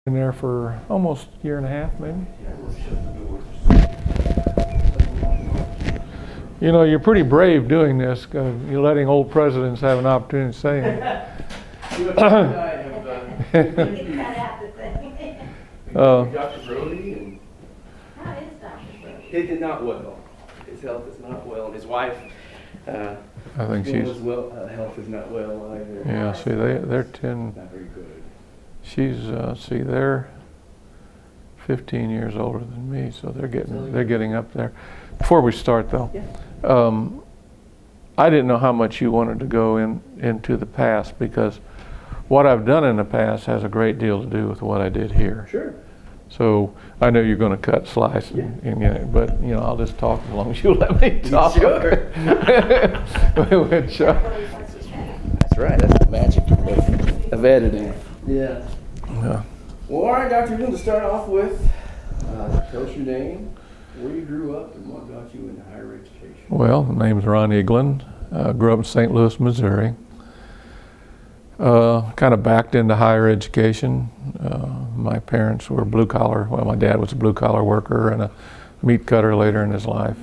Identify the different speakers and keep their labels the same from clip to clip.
Speaker 1: In there for almost a year and a half, maybe. You know, you're pretty brave doing this. You're letting old presidents have an opportunity to say it.
Speaker 2: Dr. Brody, and
Speaker 3: How is Dr. Brody?
Speaker 2: he did not well. His health is not well, and his wife,
Speaker 1: I think she's.
Speaker 2: health is not well either.
Speaker 1: Yeah, see, they're 10.
Speaker 2: Not very good.
Speaker 1: She's see, they're 15 years older than me, so they're getting up there. Before we start, though, I didn't know how much you wanted to go into the past, because what I've done in the past has a great deal to do with what I did here.
Speaker 2: Sure.
Speaker 1: So I know you're going to cut, slice, but you know, I'll just talk as long as you let me talk.
Speaker 2: Sure.
Speaker 1: Which,
Speaker 2: That's right. That's the magic of editing. Yeah.
Speaker 1: yeah.
Speaker 2: Well, all right, Dr. Eaglin, to start off with, tell us your name, where you grew up, and what got you into higher education.
Speaker 1: Well, the name's Ron Eaglin. Grew up in St. Louis, Missouri. Kind of backed into higher education. My parents were blue collar. Well, my dad was a blue collar worker and a meat cutter later in his life.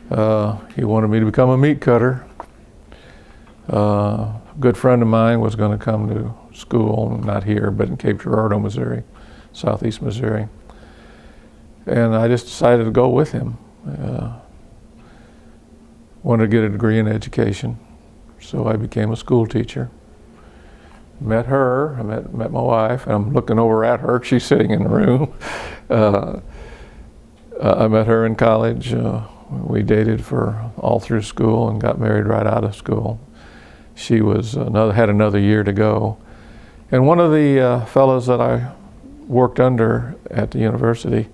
Speaker 1: He wanted me to become a meat cutter. A good friend of mine was going to come to school, not here, but in Cape Girardeau, Missouri, southeast Missouri. And I just decided to go with him. Wanted to get a degree in education, so I became a school teacher. Met her, I met my wife, and I'm looking over at her, she's sitting in the room. I met her in college. We dated for all through school and got married right out of school. She was had another year to go. And one of the fellows that I worked under at the university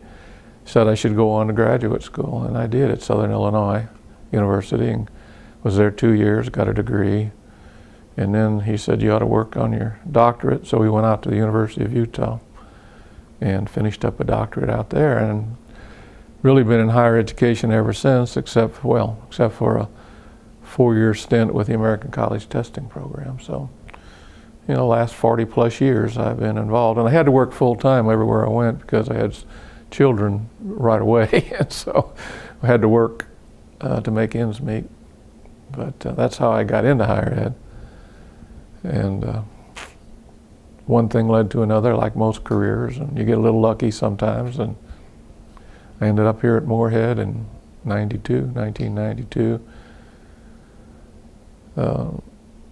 Speaker 1: said I should go on to graduate school, and I did at Southern Illinois University, and was there 2 years, got a degree. And then he said, you ought to work on your doctorate. So we went out to the University of Utah and finished up a doctorate out there, and really been in higher education ever since, except for a 4-year stint with the American College Testing Program. So, you know, last 40 plus years I've been involved, and I had to work full time everywhere I went because I had children right away, and so I had to work to make ends meet. But that's how I got into higher ed. And one thing led to another, like most careers, and you get a little lucky sometimes. And I ended up here at Morehead in 1992.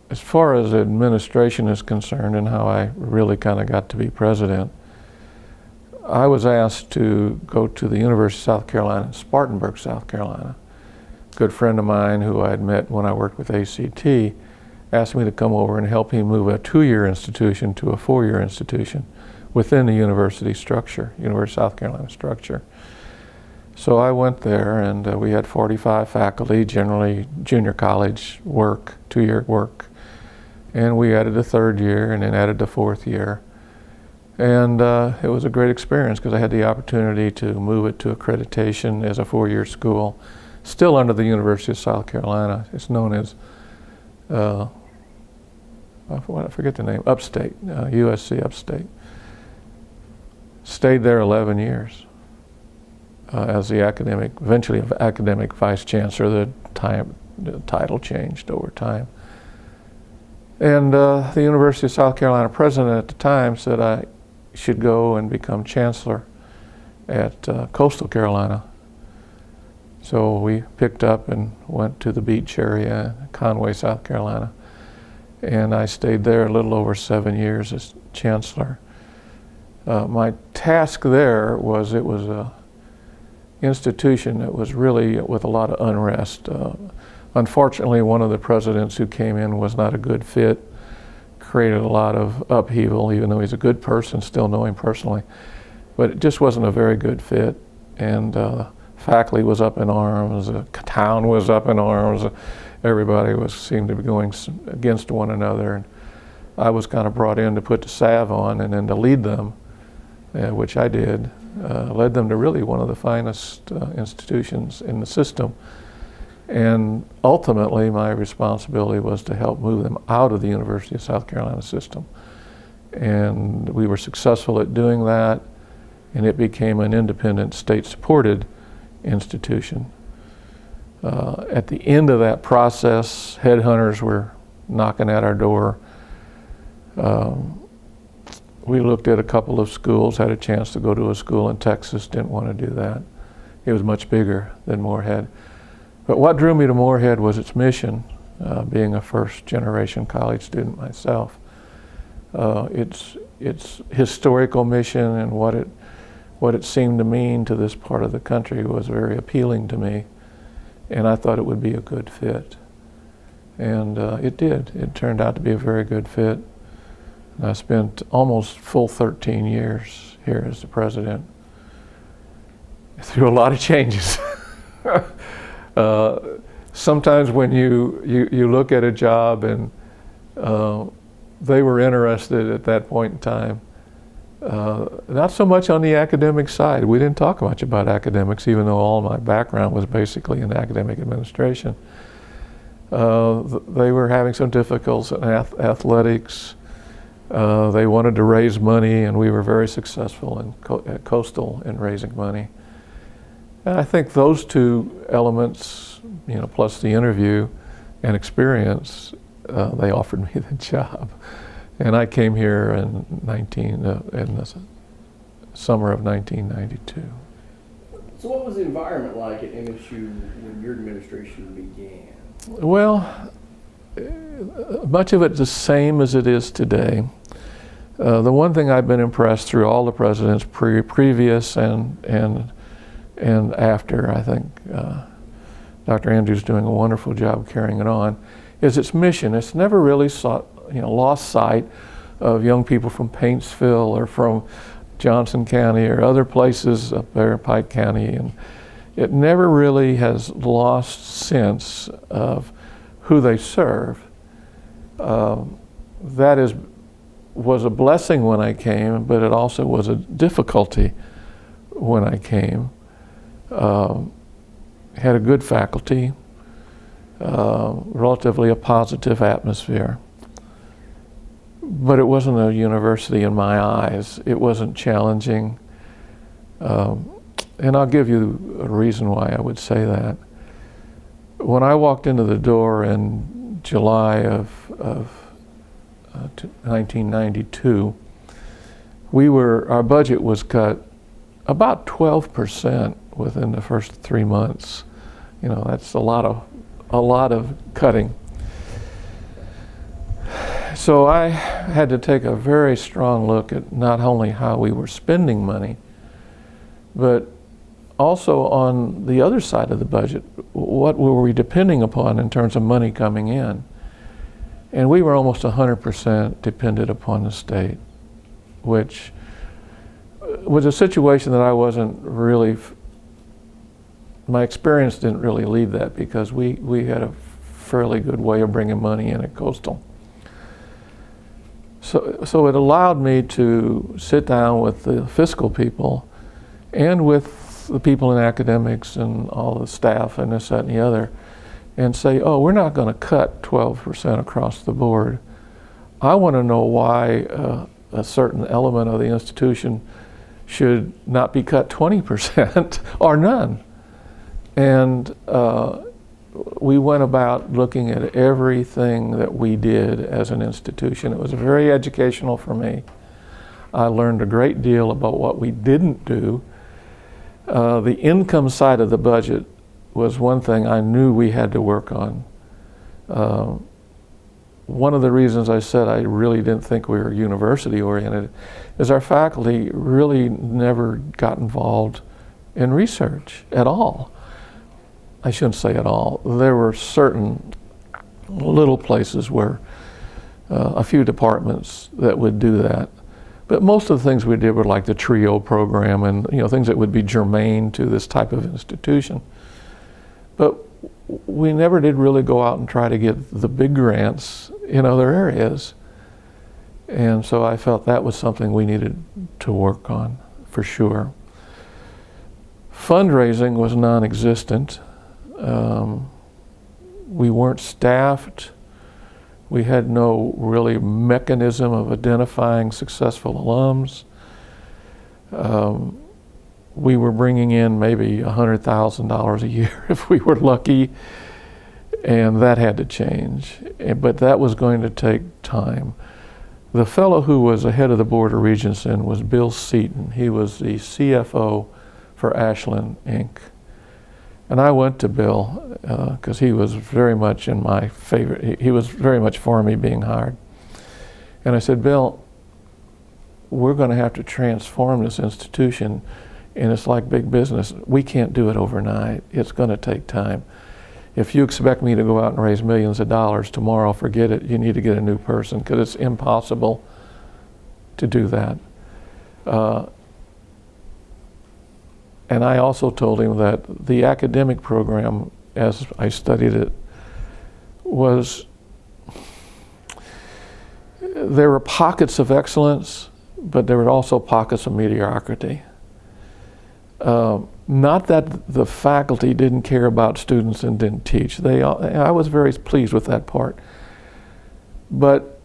Speaker 1: As far as administration is concerned and how I really kind of got to be president, I was asked to go to the University of South Carolina, Spartanburg, South Carolina. A good friend of mine who I had met when I worked with ACT asked me to come over and help him move a 2-year institution to a 4-year institution within the university structure, University of South Carolina structure. So I went there, and we had 45 faculty, generally junior college work, 2-year work. And we added a 3rd year and then added the 4th year. And it was a great experience because I had the opportunity to move it to accreditation as a 4-year school, still under the University of South Carolina. It's known as I forget the name, Upstate, USC Upstate. Stayed there 11 years as the eventually academic vice chancellor. The title changed over time. And the University of South Carolina president at the time said I should go and become chancellor at Coastal Carolina. So we picked up and went to the beach area, Conway, South Carolina. And I stayed there a little over 7 years as chancellor. My task there was, it was an institution that was really with a lot of unrest. Unfortunately, one of the presidents who came in was not a good fit, created a lot of upheaval, even though he's a good person, still know him personally. But it just wasn't a very good fit. And faculty was up in arms, the town was up in arms, everybody seemed to be going against one another. And I was kind of brought in to put the salve on and then to lead them, which I did, led them to really one of the finest institutions in the system. And ultimately my responsibility was to help move them out of the University of South Carolina system And we were successful at doing that, and it became an independent, state-supported institution. At the end of that process, headhunters were knocking at our door. We looked at a couple of schools, had a chance to go to a school in Texas, didn't want to do that. It was much bigger than Morehead. But what drew me to Morehead was its mission, being a first-generation college student myself. Its historical mission and what it seemed to mean to this part of the country was very appealing to me, and I thought it would be a good fit. And it did. It turned out to be a very good fit. And I spent almost full 13 years here as the president, through a lot of changes. Sometimes when you look at a job and they were interested at that point in time, not so much on the academic side. We didn't talk much about academics, even though all my background was basically in academic administration. They were having some difficulties in athletics. They wanted to raise money, and we were very successful at Coastal in raising money. And I think those two elements, plus the interview and experience, they offered me the job. And I came here in the summer of 1992.
Speaker 2: So what was the environment like at MSU when your administration began?
Speaker 1: Well, much of it the same as it is today. The one thing I've been impressed through all the presidents, previous and after, I think Dr. Andrews doing a wonderful job carrying it on, is its mission. It's never really lost sight of young people from Paintsville or from Johnson County or other places up there in Pike County, and it never really has lost sense of who they serve. That was a blessing when I came, but it also was a difficulty when I came. Had a good faculty, relatively a positive atmosphere. But it wasn't a university in my eyes. It wasn't challenging. And I'll give you a reason why I would say that. When I walked into the door in July of 1992, our budget was cut about 12% within the first 3 months. That's a lot of cutting. So I had to take a very strong look at not only how we were spending money, but also on the other side of the budget, what were we depending upon in terms of money coming in? And we were almost 100% dependent upon the state, which was a situation that I wasn't really, my experience didn't really lead that, because we had a fairly good way of bringing money in at Coastal. So it allowed me to sit down with the fiscal people and with the people in academics and all the staff and this, that, and the other, and say, we're not going to cut 12% across the board. I want to know why a certain element of the institution should not be cut 20% or none. And we went about looking at everything that we did as an institution. It was very educational for me. I learned a great deal about what we didn't do. The income side of the budget was one thing I knew we had to work on. One of the reasons I said I really didn't think we were university oriented is our faculty really never got involved in research at all. I shouldn't say at all. There were certain little places where a few departments that would do that. But most of the things we did were like the TRIO program and things that would be germane to this type of institution. But we never did really go out and try to get the big grants in other areas. And so I felt that was something we needed to work on for sure. Fundraising was non-existent. We weren't staffed. We had no really mechanism of identifying successful alums. We were bringing in maybe $100,000 a year if we were lucky, and that had to change. But that was going to take time. The fellow who was ahead of the Board of Regents then was Bill Seaton. He was the CFO for Ashland, Inc. And I went to Bill because he was very much in my favor. He was very much for me being hired. And I said, Bill, we're going to have to transform this institution, and it's like big business. We can't do it overnight. It's going to take time. If you expect me to go out and raise millions of dollars tomorrow, forget it. You need to get a new person because it's impossible to do that. And I also told him that the academic program, as I studied it, there were pockets of excellence, but there were also pockets of mediocrity. Not that the faculty didn't care about students and didn't teach. I was very pleased with that part. But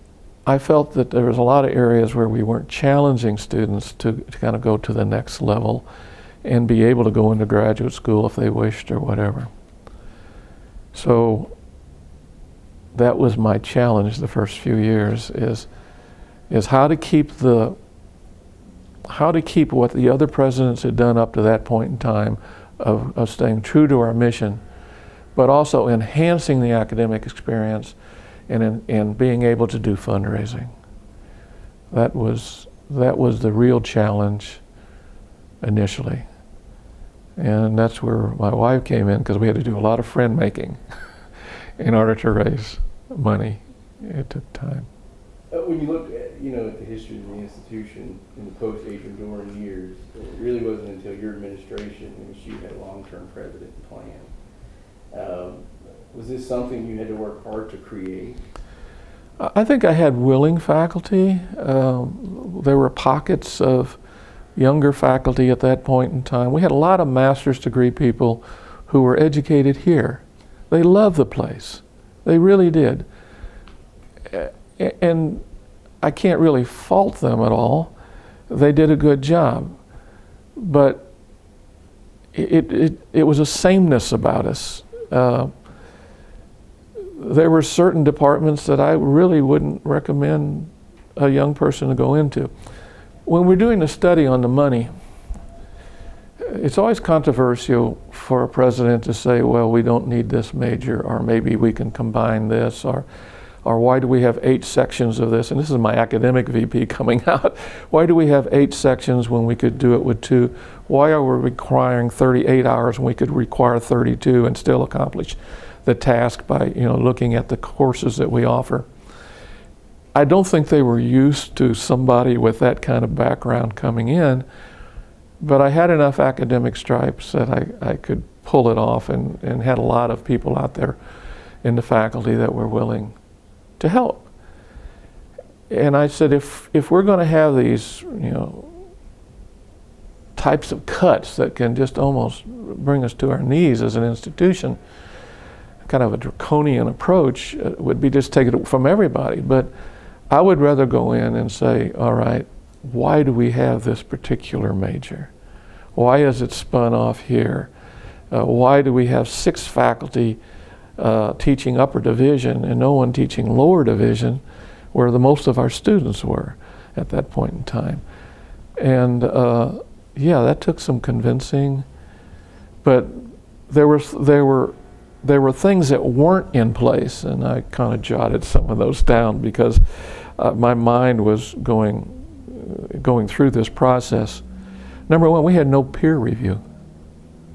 Speaker 1: I felt that there was a lot of areas where we weren't challenging students to kind of go to the next level and be able to go into graduate school if they wished or whatever. So that was my challenge the first few years, is how to keep what the other presidents had done up to that point in time of staying true to our mission, but also enhancing the academic experience and being able to do fundraising. That was the real challenge initially. And that's where my wife came in, because we had to do a lot of friend making in order to raise money. It took time.
Speaker 2: When you look at, at the history of the institution in the post-Adrian Dorn years, it really wasn't until your administration in which you had a long-term president plan. Was this something you had to work hard to create?
Speaker 1: I think I had willing faculty. There were pockets of younger faculty at that point in time. We had a lot of master's degree people who were educated here. They loved the place. They really did. And I can't really fault them at all. They did a good job. But it was a sameness about us. There were certain departments that I really wouldn't recommend a young person to go into. When we're doing a study on the money, it's always controversial for a president to say, well, we don't need this major, or maybe we can combine this, or why do we have 8 sections of this? And this is my academic VP coming out. Why do we have 8 sections when we could do it with 2? Why are we requiring 38 hours when we could require 32 and still accomplish the task by looking at the courses that we offer? I don't think they were used to somebody with that kind of background coming in, but I had enough academic stripes that I could pull it off, and had a lot of people out there in the faculty that were willing to help. And I said, if we're going to have these types of cuts that can just almost bring us to our knees as an institution, kind of a draconian approach would be just take it from everybody. But I would rather go in and say, all right, why do we have this particular major? Why is it spun off here? Why do we have 6 faculty teaching upper division and no one teaching lower division, where most of our students were at that point in time? And that took some convincing, but there were things that weren't in place, and I kind of jotted some of those down because my mind was going through this process. Number one, we had no peer review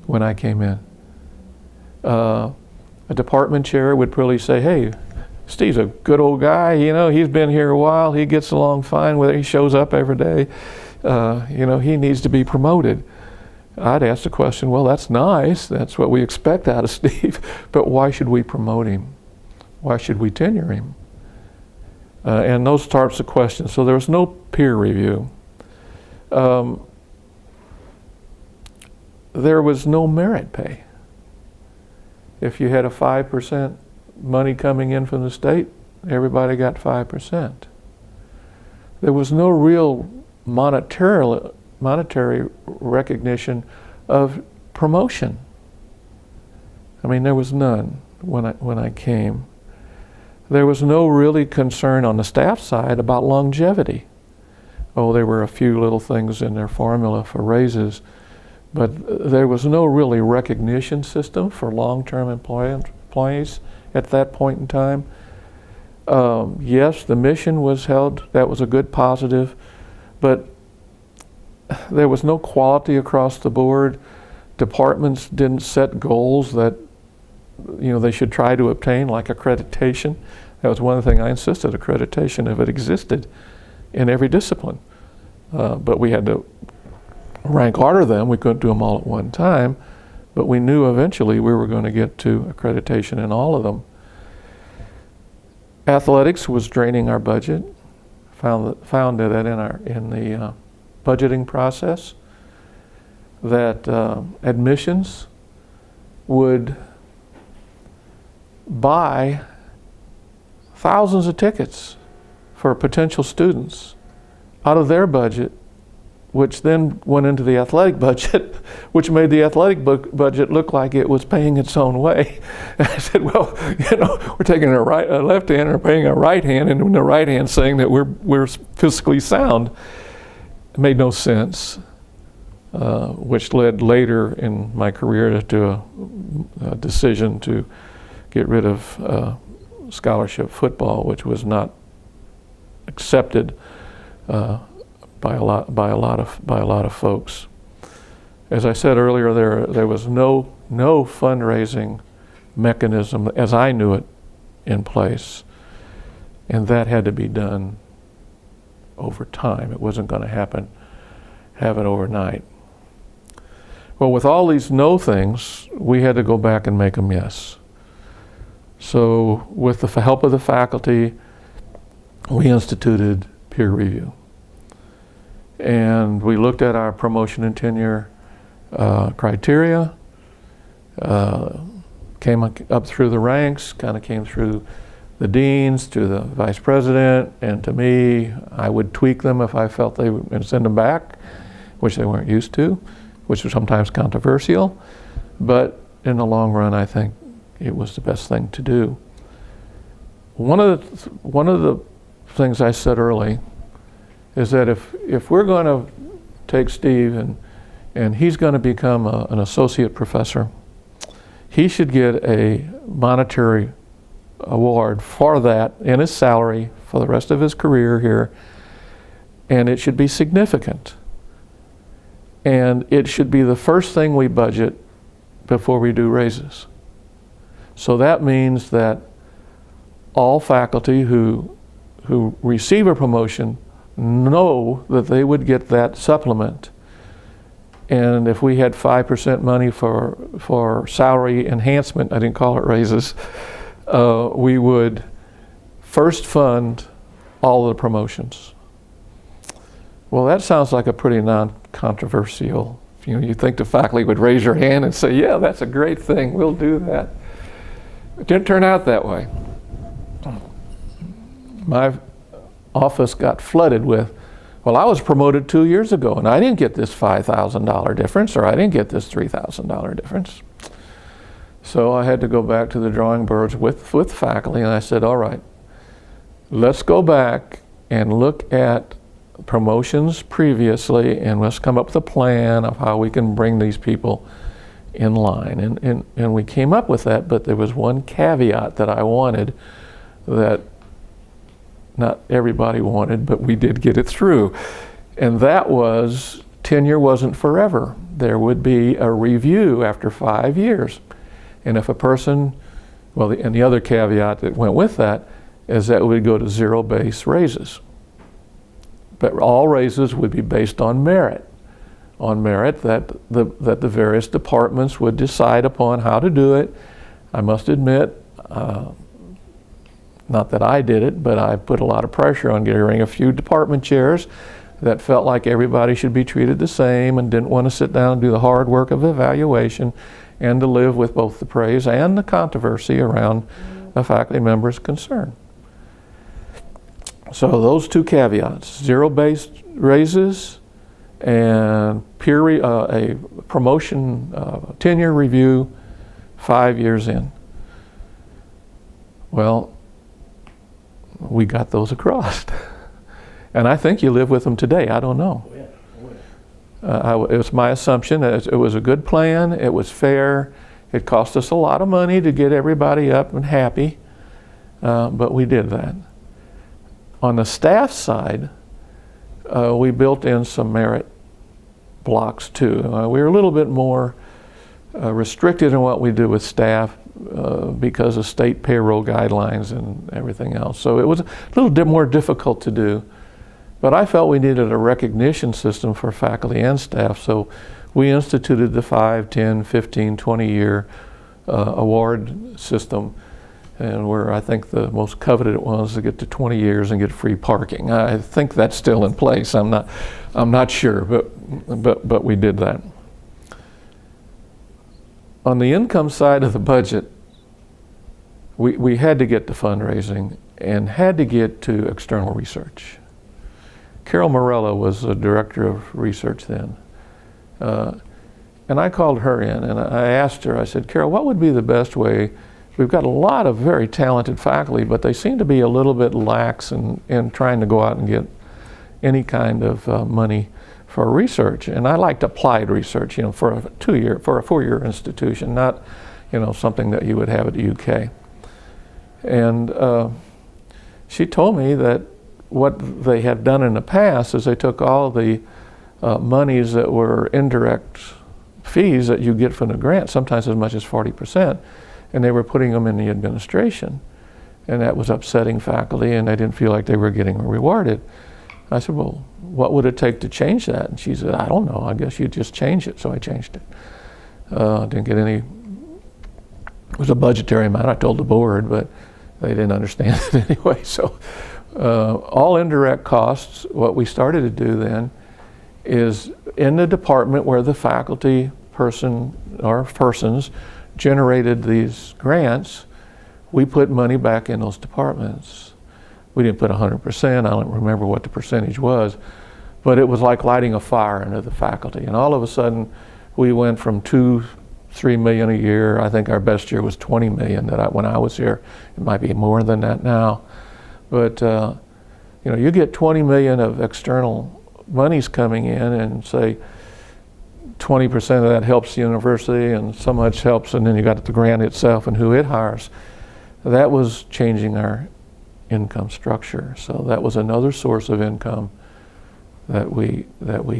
Speaker 1: when I came in. A department chair would probably say, hey, Steve's a good old guy, he's been here a while, he gets along fine with it, he shows up every day, he needs to be promoted. I'd ask the question, well, that's nice, that's what we expect out of Steve, but why should we promote him? Why should we tenure him? And those types of questions. So there was no peer review. There was no merit pay. If you had a 5% money coming in from the state, everybody got 5%. There was no real monetary recognition of promotion. I mean, there was none when I came. There was no really concern on the staff side about longevity. Oh, there were a few little things in their formula for raises, but there was no really recognition system for long-term employees at that point in time. Yes, the mission was held. That was a good positive, but there was no quality across the board. Departments didn't set goals that they should try to obtain, like accreditation. That was one thing I insisted, accreditation, if it existed in every discipline. But we had to rank order them. We couldn't do them all at one time, but we knew eventually we were going to get to accreditation in all of them. Athletics was draining our budget. Found that in the budgeting process, that admissions would buy thousands of tickets for potential students out of their budget, which then went into the athletic budget, which made the athletic budget look like it was paying its own way. And I said, well, we're taking a left hand and paying a right hand, and the right hand saying that we're fiscally sound. It made no sense, which led later in my career to a decision to get rid of scholarship football, which was not accepted by a lot of folks. As I said earlier, there was no fundraising mechanism as I knew it in place, and that had to be done over time. It wasn't going to happen overnight. Well, with all these no things, we had to go back and make them yes. So with the help of the faculty, we instituted peer review. And we looked at our promotion and tenure criteria, came up through the ranks, kind of came through the deans to the vice president, and to me, I would tweak them if I felt they would, and send them back, which they weren't used to, which was sometimes controversial. But in the long run, I think it was the best thing to do. One of the things I said early is that if we're going to take Steve and he's going to become an associate professor, he should get a monetary award for that in his salary for the rest of his career here, and it should be significant. And it should be the first thing we budget before we do raises. So that means that all faculty who receive a promotion know that they would get that supplement. And if we had 5% money for salary enhancement, I didn't call it raises, we would first fund all of the promotions. Well, that sounds like a pretty non-controversial, you think the faculty would raise your hand and say, yeah, that's a great thing, we'll do that. It didn't turn out that way. My office got flooded with, well, I was promoted 2 years ago and I didn't get this $5,000 difference, or I didn't get this $3,000 difference. So I had to go back to the drawing boards with faculty, and I said, all right, let's go back and look at promotions previously, and let's come up with a plan of how we can bring these people in line. And we came up with that, but there was one caveat that I wanted that not everybody wanted, but we did get it through. And that was tenure wasn't forever. There would be a review after 5 years. And if a person, well, and the other caveat that went with that is that we would go to zero-base raises. But all raises would be based on merit. On merit that the various departments would decide upon how to do it. I must admit, not that I did it, but I put a lot of pressure on getting a few department chairs that felt like everybody should be treated the same and didn't want to sit down and do the hard work of evaluation and to live with both the praise and the controversy around a faculty member's concern. So those two caveats, zero-based raises and a promotion tenure review 5 years in. Well, we got those across. And I think you live with them today. I don't know. It was my assumption that it was a good plan. It was fair. It cost us a lot of money to get everybody up and happy, but we did that. On the staff side, we built in some merit blocks too. We were a little bit more restricted in what we do with staff because of state payroll guidelines and everything else. So it was a little bit more difficult to do. But I felt we needed a recognition system for faculty and staff, so we instituted the 5, 10, 15, 20-year award system, and where I think the most coveted ones to get to 20 years and get free parking. I think that's still in place. I'm not sure, but we did that. On the income side of the budget, we had to get to fundraising and had to get to external research. Carol Morella was the director of research then. And I called her in and I asked her, I said, Carol, what would be the best way? We've got a lot of very talented faculty, but they seem to be a little bit lax in trying to go out and get any kind of money for research. And I liked applied research, for a 4-year institution, not, something that you would have at the UK. And she told me that what they had done in the past is they took all the monies that were indirect fees that you get from the grant, sometimes as much as 40%, and they were putting them in the administration. And that was upsetting faculty, and they didn't feel like they were getting rewarded. I said, well, what would it take to change that? And she said, I don't know, I guess you just change it. So I changed it. Didn't get any, it was a budgetary amount, I told the board, but they didn't understand it anyway. So all indirect costs, what we started to do then is in the department where the faculty person or persons generated these grants, we put money back in those departments. We didn't put 100%, I don't remember what the percentage was, but it was like lighting a fire under the faculty. And all of a sudden, we went from 2-3 million a year. I think our best year was 20 million when I was here. It might be more than that now. But you get 20 million of external monies coming in, and say 20% of that helps the university and so much helps, and then you got the grant itself and who it hires. That was changing our income structure. So that was another source of income that we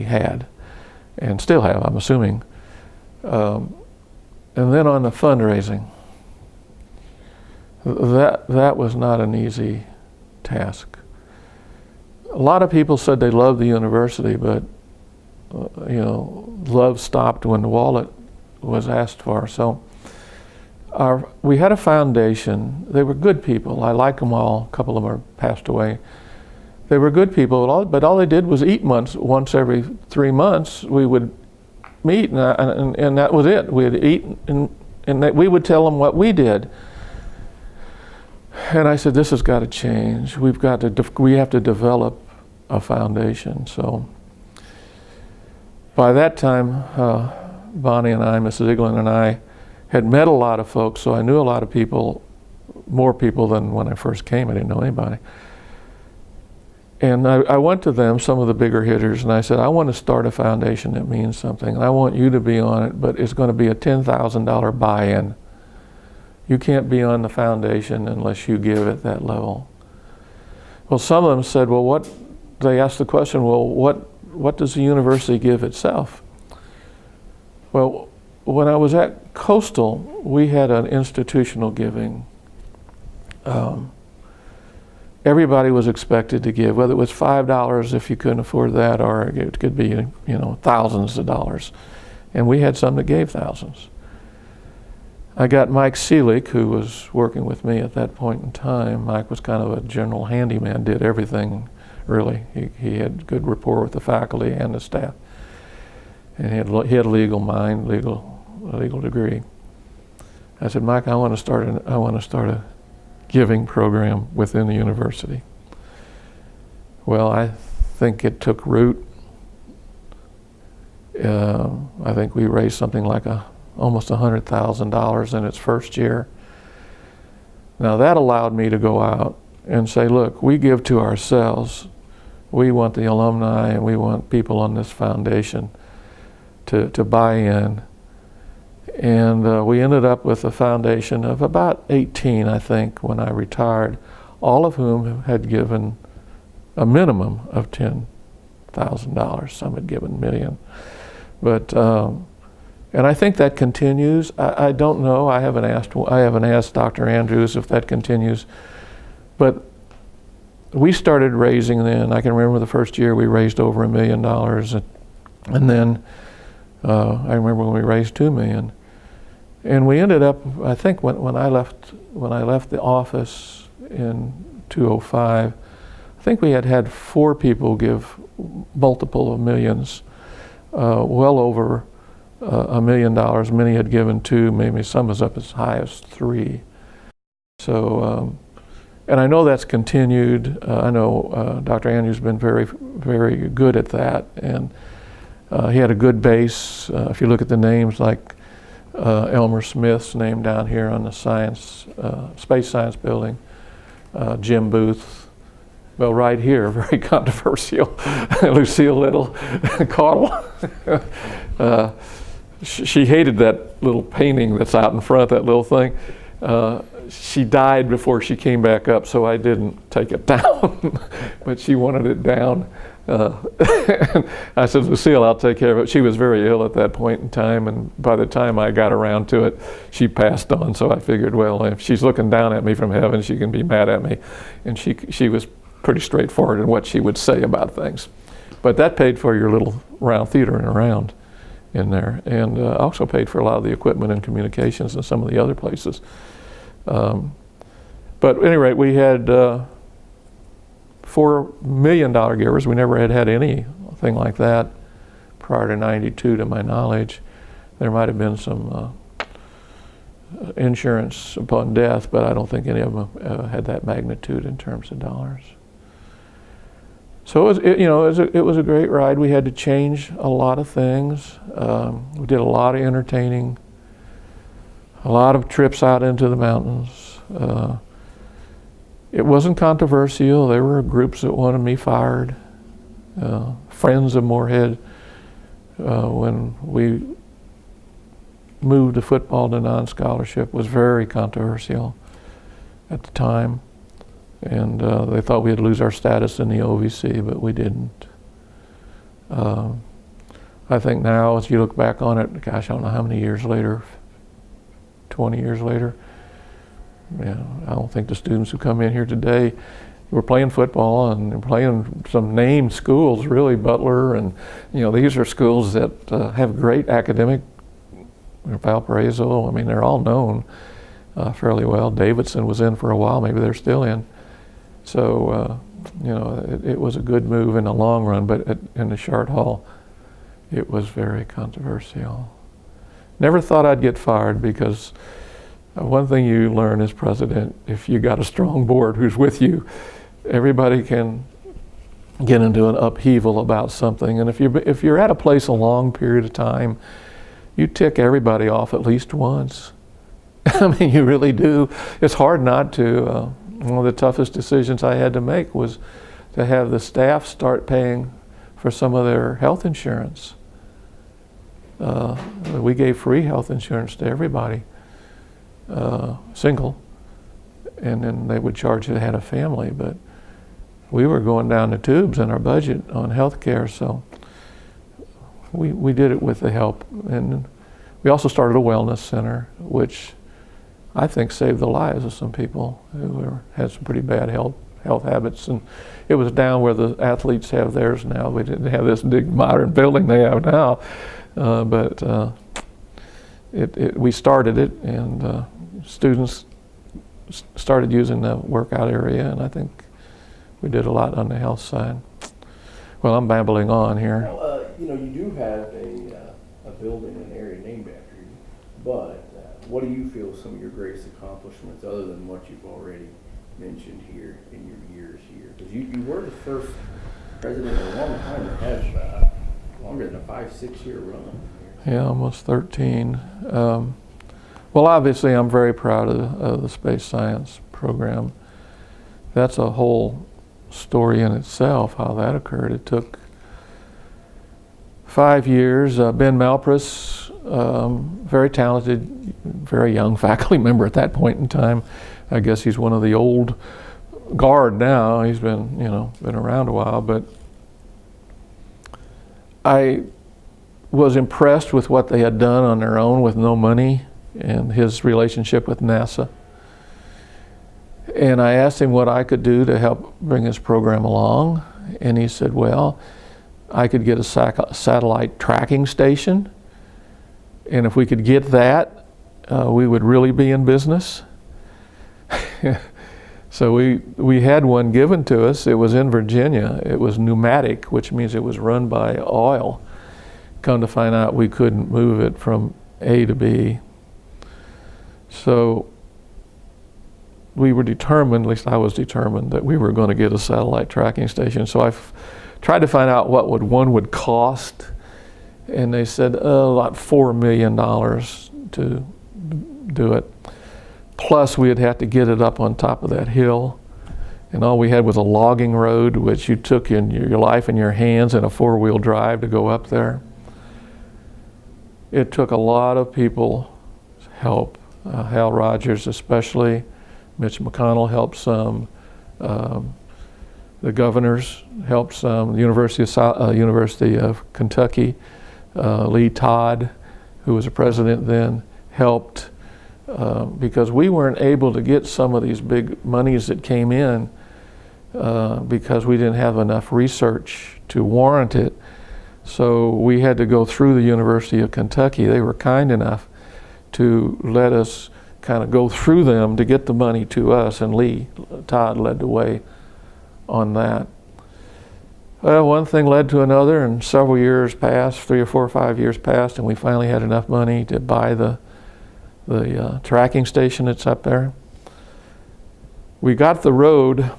Speaker 1: had and still have, I'm assuming. And then on the fundraising, that was not an easy task. A lot of people said they loved the university, but love stopped when the wallet was asked for. So we had a foundation. They were good people. I like them all. A couple of them are passed away. They were good people, but all they did was eat once every 3 months. We would meet, and that was it. We'd eat, and we would tell them what we did. And I said, this has got to change. We have to develop a foundation. So by that time, Bonnie and I, Mrs. Eaglin and I, had met a lot of folks, so I knew a lot of people, more people than when I first came. I didn't know anybody. And I went to them, some of the bigger hitters, and I said, I want to start a foundation that means something. And I want you to be on it, but it's going to be a $10,000 buy-in. You can't be on the foundation unless you give at that level. Well, some of them said, well, they asked the question, well, what does the university give itself? Well, when I was at Coastal, we had an institutional giving. Everybody was expected to give, whether it was $5 if you couldn't afford that, or it could be, thousands of dollars. And we had some that gave thousands. I got Mike Seelig, who was working with me at that point in time. Mike was kind of a general handyman, did everything, really. He had good rapport with the faculty and the staff. And he had a legal mind, a legal degree. I said, Mike, I want to start a giving program within the university. Well, I think it took root. I think we raised something like almost $100,000 in its first year. Now that allowed me to go out and say, look, we give to ourselves. We want the alumni and we want people on this foundation to buy in. And we ended up with a foundation of about 18, I think, when I retired, all of whom had given a minimum of $10,000. Some had given $1 million. But, and I think that continues. I don't know. I haven't asked Dr. Andrews if that continues. But we started raising then. I can remember the first year we raised over $1 million. And then I remember when we raised $2 million. And we ended up, I think when I left the office in 2005, I think we had 4 people give multiple of millions, well over $1 million. Many had given 2, maybe some was up as high as 3. So, and I know that's continued. I know Dr. Andrews has been very, very good at that, and he had a good base. If you look at the names like Elmer Smith's name down here on the Space Science Building, Jim Booth, well, right here, very controversial, Lucille Little, Caudle. She hated that little painting that's out in front, that little thing. She died before she came back up, so I didn't take it down, but she wanted it down. I said, Lucille, I'll take care of it. She was very ill at that point in time, and by the time I got around to it, she passed on. So I figured, well, if she's looking down at me from heaven, she can be mad at me. And she was pretty straightforward in what she would say about things. But that paid for your little round theater and around in there, and also paid for a lot of the equipment and communications and some of the other places. But at any rate, we had $4 million givers. We never had anything like that prior to '92, to my knowledge. There might have been some insurance upon death, but I don't think any of them had that magnitude in terms of dollars. So it was a great ride. We had to change a lot of things. We did a lot of entertaining, a lot of trips out into the mountains. It wasn't controversial. There were groups that wanted me fired. Friends of Morehead, when we moved the football to non-scholarship, was very controversial at the time. And they thought we'd lose our status in the OVC, but we didn't. I think now, as you look back on it, gosh, I don't know how many years later, 20 years later, I don't think the students who come in here today were playing football and playing some named schools, really, Butler, and these are schools that have great academic, Valparaiso, I mean, they're all known fairly well. Davidson was in for a while, maybe they're still in. So, it was a good move in the long run, but in the Shart Hall, it was very controversial. Never thought I'd get fired, because one thing you learn as president, if you got a strong board who's with you, everybody can get into an upheaval about something. And if you're at a place a long period of time, you tick everybody off at least once. I mean, you really do. It's hard not to. One of the toughest decisions I had to make was to have the staff start paying for some of their health insurance. We gave free health insurance to everybody, single, and then they would charge if they had a family, but we were going down the tubes in our budget on health care, so we did it with the help. And we also started a wellness center, which I think saved the lives of some people who had some pretty bad health habits. And it was down where the athletes have theirs now. We didn't have this big modern building they have now, but we started it, and students started using the workout area, and I think we did a lot on the health side. Well, I'm babbling on here.
Speaker 2: Now, you do have a building in an area named after you, but what do you feel some of your greatest accomplishments, other than what you've already mentioned here in your years here? Because you were the first president in a long time to have longer than a 5-6 year run here.
Speaker 1: Yeah, almost 13. Well, obviously, I'm very proud of the space science program. That's a whole story in itself, how that occurred. It took 5 years. Ben Malpris, very talented, very young faculty member at that point in time. I guess he's one of the old guard now. He's been, been around a while, but I was impressed with what they had done on their own with no money and his relationship with NASA. And I asked him what I could do to help bring his program along. And he said, well, I could get a satellite tracking station. And if we could get that, we would really be in business. So we had one given to us. It was in Virginia. It was pneumatic, which means it was run by oil. Come to find out, we couldn't move it from A to B. So we were determined, at least I was determined, that we were going to get a satellite tracking station. So I tried to find out what one would cost, and they said about $4 million to do it. Plus we'd have to get it up on top of that hill, and all we had was a logging road, which you took in your life in your hands and a 4-wheel drive to go up there. It took a lot of people's help, Hal Rogers especially. Mitch McConnell helped some. The governors helped some. The University of Kentucky, Lee Todd, who was the president then, helped because we weren't able to get some of these big monies that came in because we didn't have enough research to warrant it. So we had to go through the University of Kentucky. They were kind enough to let us kind of go through them to get the money to us, and Lee Todd led the way on that. Well, one thing led to another, and several years passed, 3 or 4 or 5 years passed, and we finally had enough money to buy the tracking station that's up there. We got the road.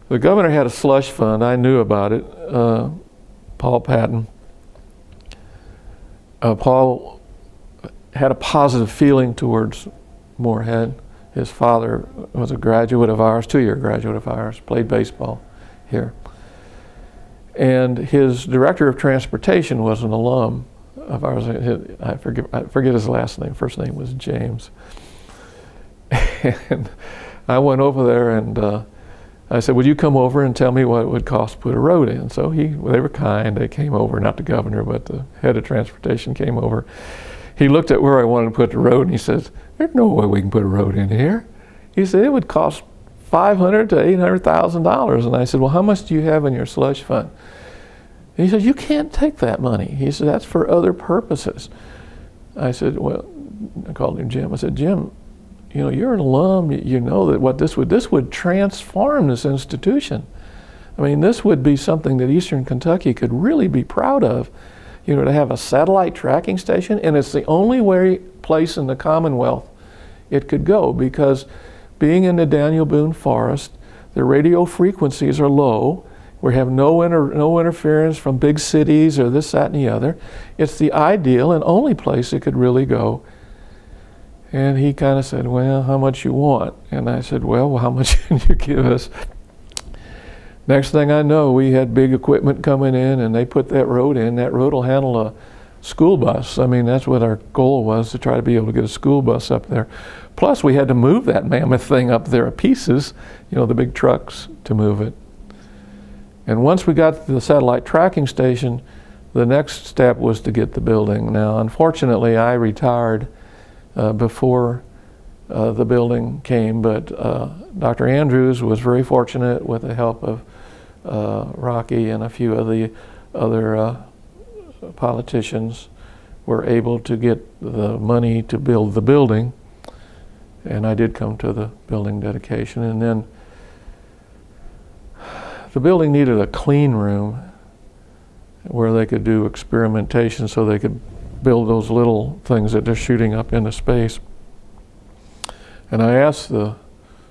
Speaker 1: The governor had a slush fund. I knew about it. Paul Patton. Paul had a positive feeling towards Morehead. His father was a graduate of ours, 2-year graduate of ours, played baseball here. And his director of transportation was an alum of ours. I forget his last name. First name was James. And I went over there and I said, would you come over and tell me what it would cost to put a road in? So they were kind. They came over, not the governor, but the head of transportation came over. He looked at where I wanted to put the road and he says, there's no way we can put a road in here. He said, it would cost $500,000 to $800,000. And I said, well, how much do you have in your slush fund? And he said, you can't take that money. He said, that's for other purposes. I said, well, I called him Jim. I said, Jim, you're an alum. You know that what this would transform this institution. I mean, this would be something that Eastern Kentucky could really be proud of, to have a satellite tracking station, and it's the only place in the Commonwealth it could go, because being in the Daniel Boone Forest, the radio frequencies are low. We have no interference from big cities or this, that, and the other. It's the ideal and only place it could really go. And he kind of said, well, how much you want? And I said, well, how much can you give us? Next thing I know, we had big equipment coming in, and they put that road in. That road will handle a school bus. I mean, that's what our goal was, to try to be able to get a school bus up there. Plus, we had to move that mammoth thing up there pieces, the big trucks, to move it. And once we got to the satellite tracking station, the next step was to get the building. Now, unfortunately, I retired before the building came, but Dr. Andrews was very fortunate, with the help of Rocky and a few of the other politicians, were able to get the money to build the building. And I did come to the building dedication. And then the building needed a clean room where they could do experimentation, so they could build those little things that they're shooting up into space. And I asked the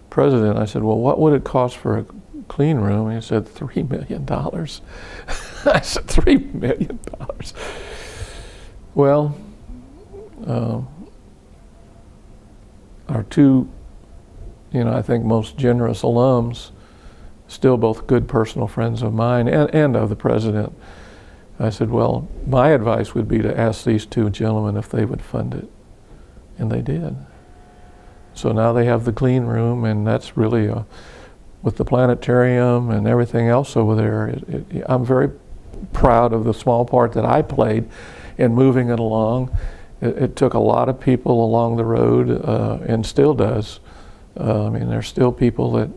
Speaker 1: president, I said, well, what would it cost for a clean room? And he said, $3 million. I said, $3 million. Well, our two, I think most generous alums, still both good personal friends of mine and of the president. I said, well, my advice would be to ask these two gentlemen if they would fund it. And they did. So now they have the clean room, and that's really, with the planetarium and everything else over there, I'm very proud of the small part that I played in moving it along. It took a lot of people along the road, and still does. I mean, there's still people that,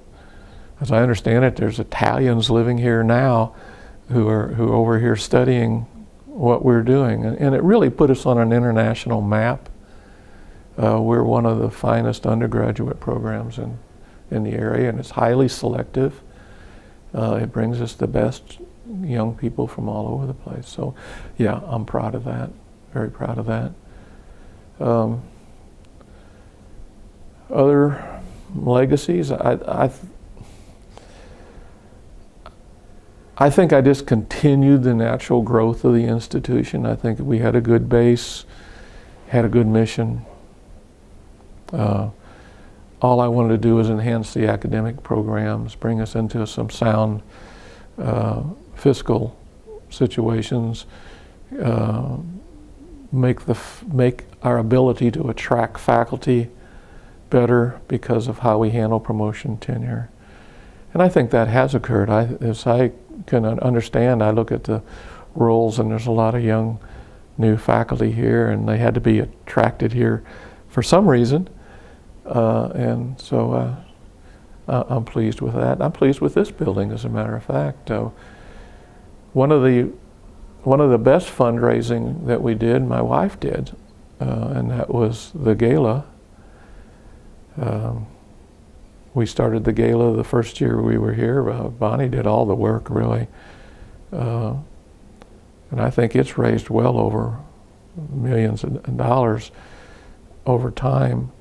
Speaker 1: as I understand it, there's Italians living here now who are over here studying what we're doing. And it really put us on an international map. We're one of the finest undergraduate programs in the area, and it's highly selective. It brings us the best young people from all over the place. So yeah, I'm proud of that, very proud of that. Other legacies, I think I just continued the natural growth of the institution. I think we had a good base, had a good mission. All I wanted to do was enhance the academic programs, bring us into some sound fiscal situations, make our ability to attract faculty better because of how we handle promotion tenure. And I think that has occurred. As I can understand, I look at the roles, and there's a lot of young new faculty here, and they had to be attracted here for some reason. And so I'm pleased with that. I'm pleased with this building, as a matter of fact. One of the best fundraising that we did, my wife did, and that was the gala. We started the gala the first year we were here. Bonnie did all the work, really. And I think it's raised well over millions of dollars over time.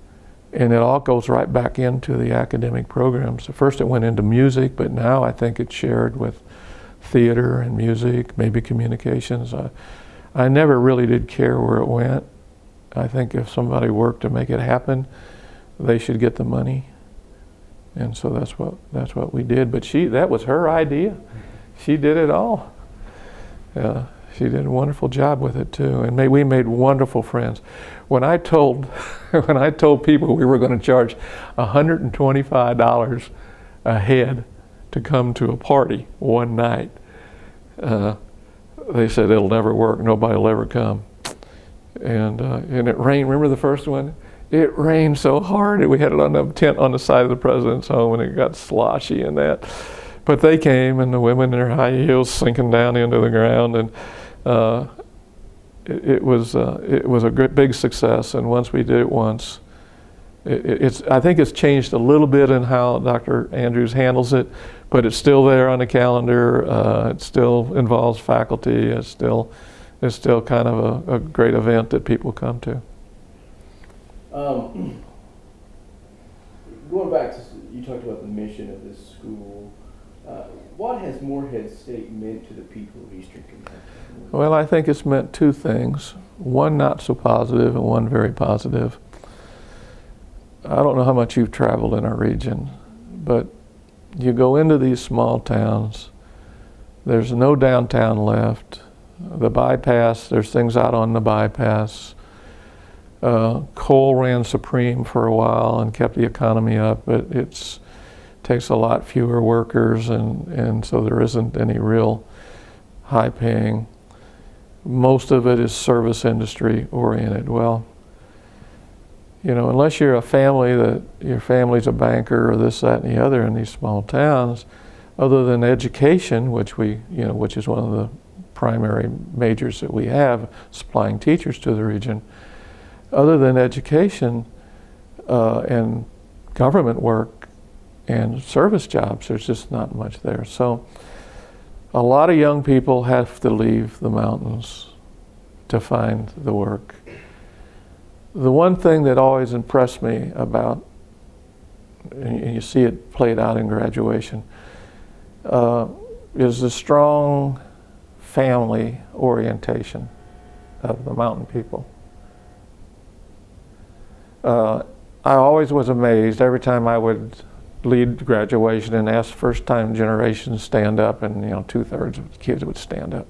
Speaker 1: And it all goes right back into the academic programs. At first it went into music, but now I think it's shared with theater and music, maybe communications. I never really did care where it went. I think if somebody worked to make it happen, they should get the money. And so that's what we did. But that was her idea. She did it all. She did a wonderful job with it too. And we made wonderful friends. When I told people we were going to charge $125 a head to come to a party one night, they said it'll never work. Nobody will ever come. And it rained. Remember the first one? It rained so hard that we had it on a tent on the side of the president's home, and it got sloshy and that. But they came, and the women in their high heels sinking down into the ground, and it was a great big success. And once we did it once, I think it's changed a little bit in how Dr. Andrews handles it, but it's still there on the calendar. It still involves faculty. It's still kind of a great event that people come to.
Speaker 2: Going back to, you talked about the mission of this school. What has Morehead State meant to the people of Eastern Kentucky?
Speaker 1: Well, I think it's meant two things. One not so positive and one very positive. I don't know how much you've traveled in our region, but you go into these small towns, there's no downtown left. The bypass, there's things out on the bypass. Coal ran supreme for a while and kept the economy up, but it takes a lot fewer workers, and so there isn't any real high paying. Most of it is service industry oriented. Well, unless you're a family that your family's a banker or this, that, and the other in these small towns, other than education, which is one of the primary majors that we have, supplying teachers to the region, other than education and government work and service jobs, there's just not much there. So a lot of young people have to leave the mountains to find the work. The one thing that always impressed me about and you see it played out in graduation, is the strong family orientation of the mountain people. I always was amazed every time I would lead graduation and ask first-time generations stand up, and 2/3 of the kids would stand up.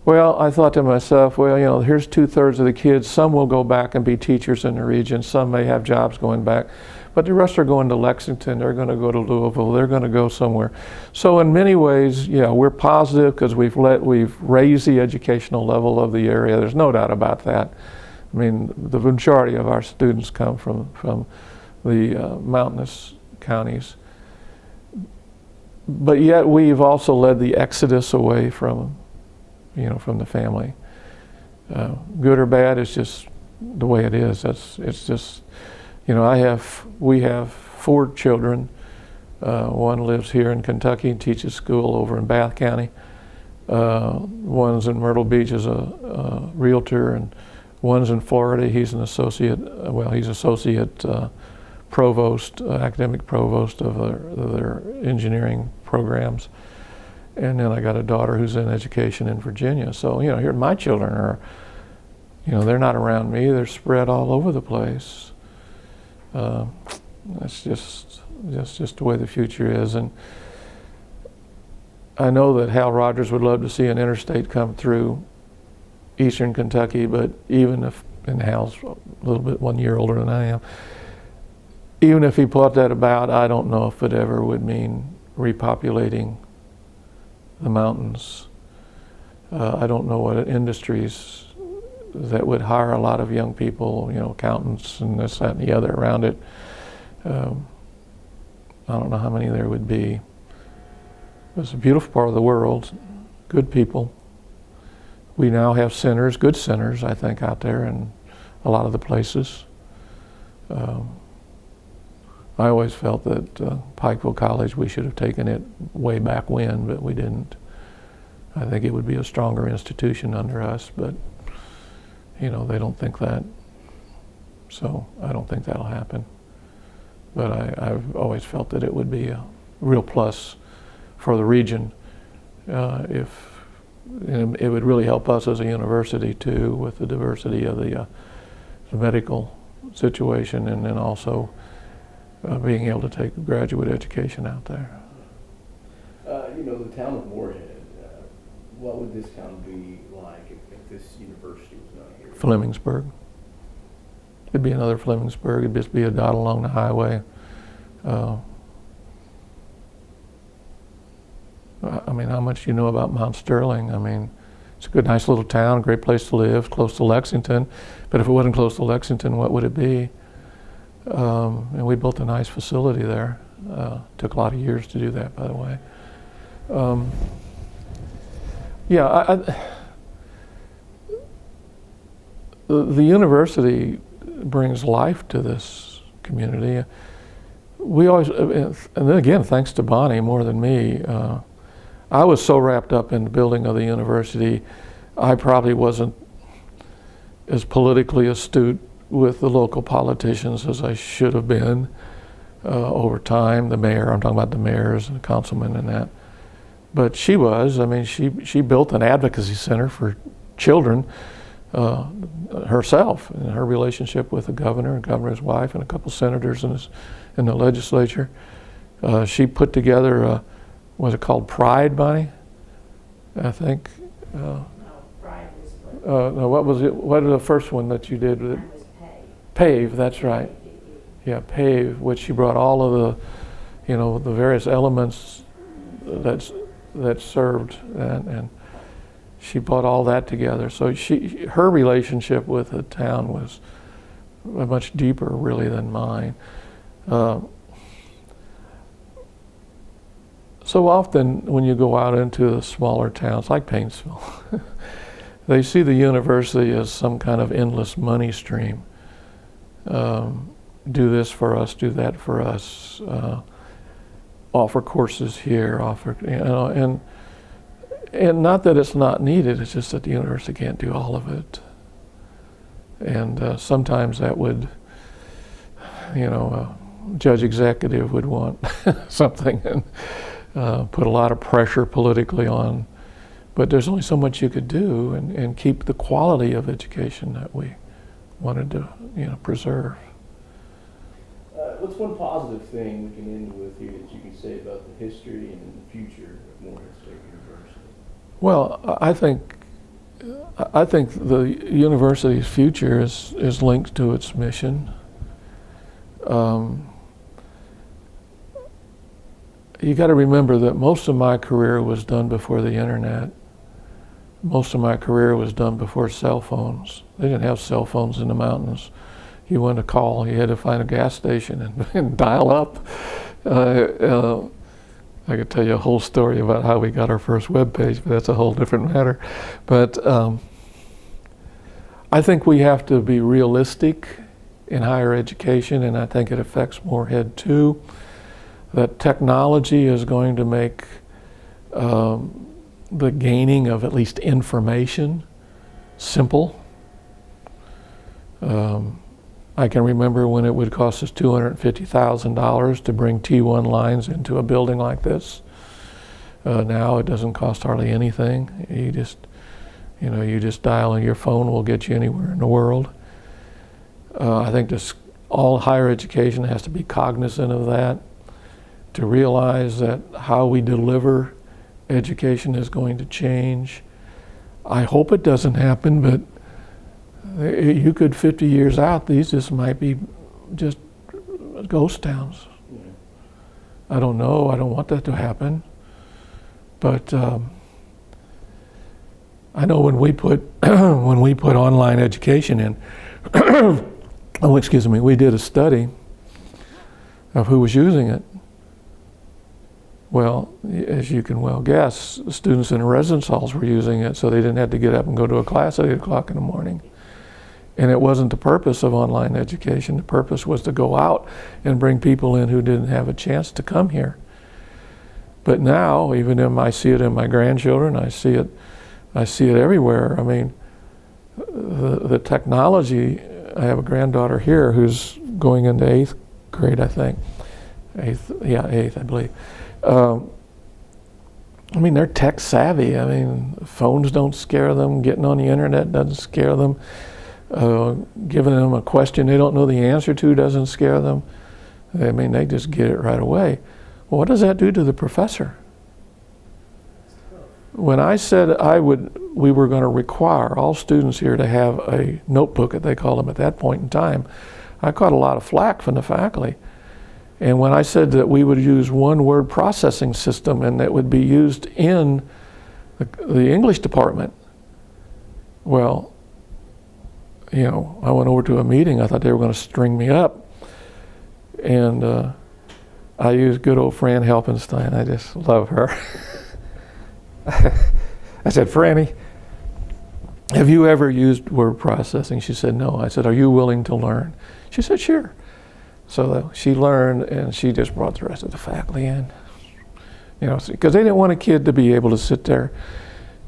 Speaker 1: Well, I thought to myself, well, here's 2/3 of the kids. Some will go back and be teachers in the region. Some may have jobs going back, but the rest are going to Lexington. They're going to go to Louisville. They're going to go somewhere. So in many ways, we're positive because we've raised the educational level of the area. There's no doubt about that. I mean, the majority of our students come from the mountainous counties. But yet we've also led the exodus away from the family. Good or bad, it's just the way it is. It's just, we have 4 children. One lives here in Kentucky and teaches school over in Bath County. One's in Myrtle Beach as a realtor, and one's in Florida. He's an associate provost, academic provost of their engineering programs. And then I got a daughter who's in education in Virginia. So, here my children are, they're not around me. They're spread all over the place. That's just the way the future is. And I know that Hal Rogers would love to see an interstate come through eastern Kentucky, but even if, and Hal's a little bit 1 year older than I am, even if he brought that about, I don't know if it ever would mean repopulating the mountains. I don't know what industries that would hire a lot of young people, accountants and this, that, and the other around it. I don't know how many there would be. It's a beautiful part of the world, good people. We now have centers, good centers, I think, out there in a lot of the places. I always felt that Pikeville College, we should have taken it way back when, but we didn't. I think it would be a stronger institution under us, but they don't think that. So I don't think that'll happen. But I've always felt that it would be a real plus for the region if it would really help us as a university too, with the diversity of the medical situation, and then also being able to take a graduate education out there.
Speaker 2: The town of Morehead, what would this town be like if this university was not here?
Speaker 1: Flemingsburg. It'd be another Flemingsburg. It'd just be a dot along the highway. I mean, how much do you know about Mount Sterling? I mean, it's a good, nice little town, great place to live, close to Lexington. But if it wasn't close to Lexington, what would it be? And we built a nice facility there. Took a lot of years to do that, by the way. The university brings life to this community. We always, and then again, thanks to Bonnie more than me, I was so wrapped up in the building of the university, I probably wasn't as politically astute with the local politicians as I should have been over time. The mayor, I'm talking about the mayors and the councilmen and that. But she was. I mean, she built an advocacy center for children herself, in her relationship with the governor and governor's wife and a couple senators in the legislature. She put together, was it called Pride, Bonnie? I think.
Speaker 3: No, Pride was split.
Speaker 1: No, what was it? What was the first one that you did?
Speaker 3: Mine was Pay.
Speaker 1: PAVE, that's right. Yeah, PAVE, which she brought all of the, the various elements that served, and she brought all that together. So her relationship with the town was much deeper, really, than mine. So often when you go out into the smaller towns like Paintsville, they see the university as some kind of endless money stream. Do this for us, do that for us, offer courses here, and not that it's not needed, it's just that the university can't do all of it. And sometimes that would, judge executive would want something and put a lot of pressure politically on. But there's only so much you could do and keep the quality of education that we wanted to, preserve.
Speaker 2: What's one positive thing we can end with here that you can say about the history and the future of Morehead State University?
Speaker 1: Well, I think the university's future is linked to its mission. You got to remember that most of my career was done before the internet. Most of my career was done before cell phones. They didn't have cell phones in the mountains. You wanted to call, you had to find a gas station and dial up. I could tell you a whole story about how we got our first web page, but that's a whole different matter. But I think we have to be realistic in higher education, and I think it affects Morehead too. That technology is going to make the gaining of at least information simple. I can remember when it would cost us $250,000 to bring T1 lines into a building like this. Now it doesn't cost hardly anything. You just dial and your phone will get you anywhere in the world. I think all higher education has to be cognizant of that, to realize that how we deliver education is going to change. I hope it doesn't happen, but you could 50 years out, these just might be just ghost towns.
Speaker 2: Yeah.
Speaker 1: I don't know. I don't want that to happen. But I know when we put online education in, we did a study of who was using it. Well, as you can well guess, the students in the residence halls were using it, so they didn't have to get up and go to a class at 8 o'clock in the morning. And it wasn't the purpose of online education. The purpose was to go out and bring people in who didn't have a chance to come here. But now, I see it in my grandchildren, I see it everywhere. I mean, the technology, I have a granddaughter here who's going into 8th grade, I think. 8th, I believe. They're tech savvy. Phones don't scare them. Getting on the internet doesn't scare them. Giving them a question they don't know the answer to doesn't scare them. They just get it right away. Well, what does that do to the professor? When I said we were going to require all students here to have a notebook, as they called them at that point in time, I caught a lot of flack from the faculty. And when I said that we would use one word processing system and that would be used in the English department, well, I went over to a meeting. I thought they were going to string me up. And I used good old Fran Helpenstein. I just love her. I said, Franny, have you ever used word processing? She said, no. I said, are you willing to learn? She said, sure. So she learned, and she just brought the rest of the faculty in. Because they didn't want a kid to be able to sit there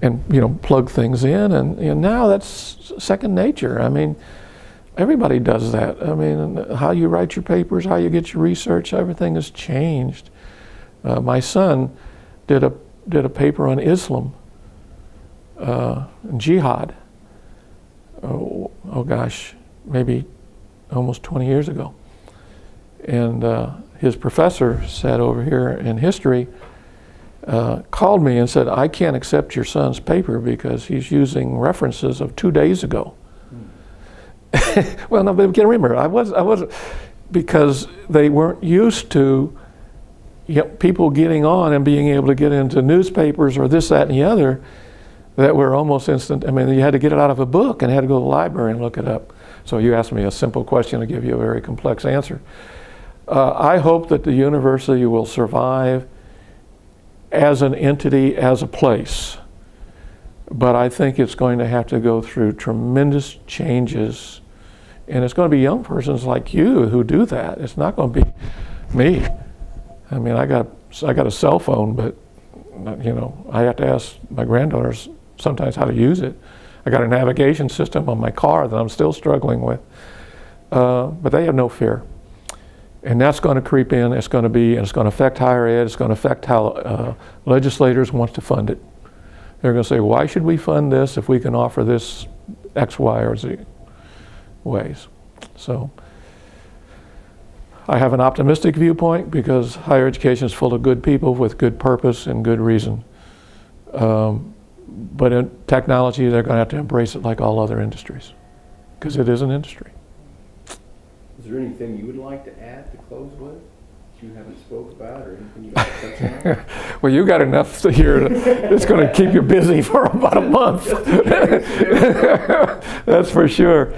Speaker 1: and plug things in, and now that's second nature. Everybody does that. How you write your papers, how you get your research, everything has changed. My son did a paper on Islam, jihad. Oh gosh, maybe almost 20 years ago. And his professor sat over here in history, called me and said, I can't accept your son's paper because he's using references of 2 days ago. Well, no, but you can remember, I wasn't, because they weren't used to people getting on and being able to get into newspapers or this, that, and the other that were almost instant. You had to get it out of a book and had to go to the library and look it up. So you asked me a simple question to give you a very complex answer. I hope that the university will survive as an entity, as a place. But I think it's going to have to go through tremendous changes. And it's going to be young persons like you who do that. It's not going to be me. I got a cell phone, but I have to ask my granddaughters sometimes how to use it. I got a navigation system on my car that I'm still struggling with. But they have no fear. And that's going to creep in. It's going to affect higher ed. It's going to affect how legislators want to fund it. They're going to say, why should we fund this if we can offer this X, Y, or Z ways? So I have an optimistic viewpoint because higher education is full of good people with good purpose and good reason. But in technology, they're going to have to embrace it like all other industries because it is an industry.
Speaker 2: Is there anything you would like to add to close with that you haven't spoke about or anything you'd like to touch on?
Speaker 1: Well, you got enough here that's going to keep you busy for about a month. That's for sure.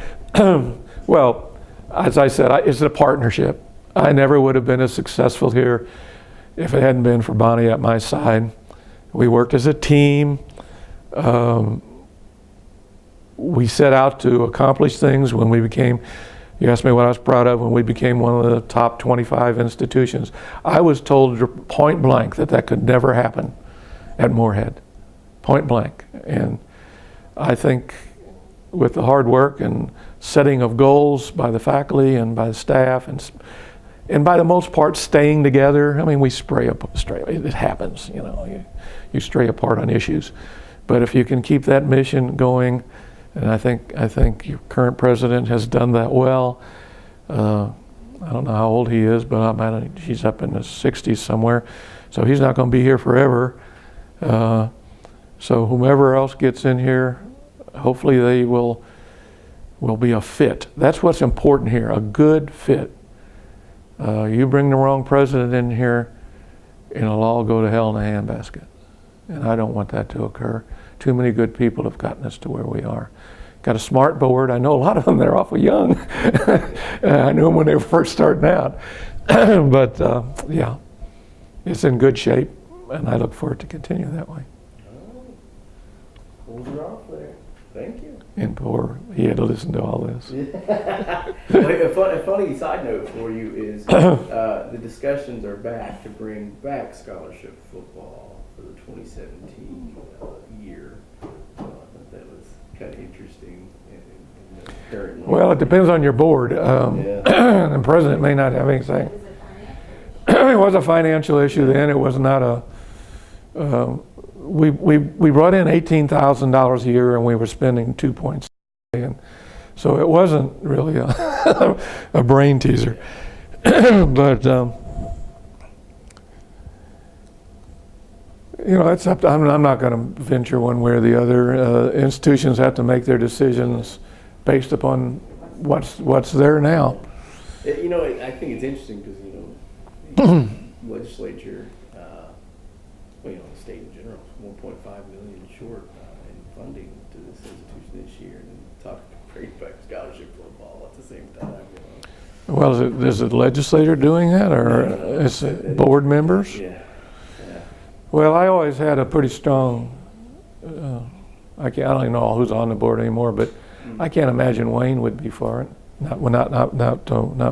Speaker 1: Well, as I said, it's a partnership. I never would have been as successful here if it hadn't been for Bonnie at my side. We worked as a team. We set out to accomplish things when we became, you asked me what I was proud of, when we became one of the top 25 institutions. I was told point blank that could never happen at Morehead, point blank. And I think with the hard work and setting of goals by the faculty and by the staff and by the most part staying together. I mean, we stray, it happens, you know, you stray apart on issues. But if you can keep that mission going, and I think your current president has done that well. I don't know how old he is, but he's up in his 60s somewhere, so he's not going to be here forever. So whomever else gets in here, hopefully they will be a fit. That's what's important here, a good fit. You bring the wrong president in here, and it'll all go to hell in a handbasket. And I don't want that to occur. Too many good people have gotten us to where we are. Got a smart board. I know a lot of them, they're awful young. I knew them when they were first starting out. But yeah, it's in good shape, and I look forward to continue that way.
Speaker 2: Hold her off there. Thank you.
Speaker 1: And poor, he had to listen to all this.
Speaker 2: Well, a funny side note for you is the discussions are back to bring back scholarship football for the 2017 year. I thought that was kind of interesting. In the current
Speaker 1: Well, it depends on your board. The president may not have anything. It was a financial issue then. It was not a. We brought in $18,000 a year, and we were spending $2.6 million. So it wasn't really a brain teaser. But you know, it's up to, I'm not going to venture one way or the other. Institutions have to make their decisions based upon what's there now.
Speaker 2: You know, I think it's interesting because, you know, the legislature, well, you know, the state in general is 1.5 million short in funding to this institution this year, and then talk bring back scholarship football at the same time. You know.
Speaker 1: Well, is it the legislator doing that, or is it board members?
Speaker 2: Yeah.
Speaker 1: Well, I always had a pretty strong. I don't even know who's on the board anymore, but I can't imagine Wayne would be for it. Not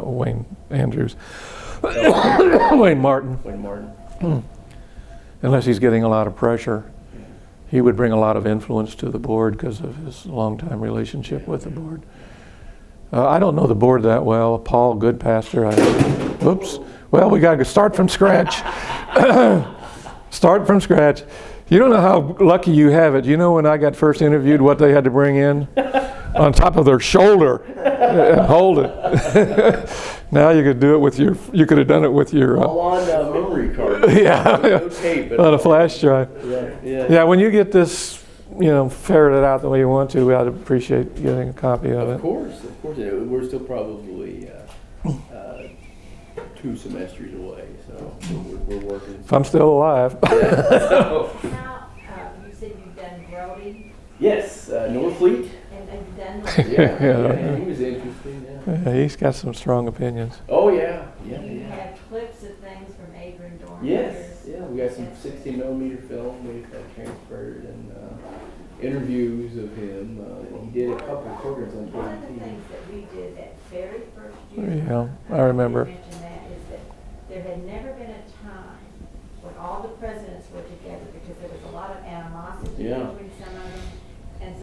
Speaker 1: Wayne Andrews. Wayne Martin.
Speaker 2: Wayne Martin.
Speaker 1: Unless he's getting a lot of pressure. He would bring a lot of influence to the board because of his long-time relationship with the board. I don't know the board that well. Paul, good pastor. Oops. Well, we got to start from scratch. Start from scratch. You don't know how lucky you have it. You know when I got first interviewed what they had to bring in? On top of their shoulder and hold it. Now you could do it with you could have done it with your...
Speaker 2: all on memory card.
Speaker 1: Yeah.
Speaker 2: No tape.
Speaker 1: On a flash drive.
Speaker 2: Yeah.
Speaker 1: When you get this, ferreted out the way you want to, I'd appreciate getting a copy of it.
Speaker 2: Of course. We're still probably 2 semesters away, so we're working.
Speaker 1: If I'm still alive.
Speaker 2: So,
Speaker 3: Now, you said you've done Brody,
Speaker 2: yes, Norfleet.
Speaker 3: and you've done.
Speaker 2: Yeah, he was interesting. Yeah.
Speaker 1: Yeah, he's got some strong opinions.
Speaker 2: Oh yeah.
Speaker 3: You have clips of things from Eaglin during
Speaker 2: Yes. Yeah, we got some 60mm film we transferred and interviews of him. He did a couple of programs on
Speaker 3: One of the
Speaker 2: TV.
Speaker 3: things that we did that very first year.
Speaker 1: Yeah, I remember.
Speaker 3: You mentioned that is that there had never been a time when all the presidents were together because there was a lot of animosity
Speaker 2: Yeah.
Speaker 3: between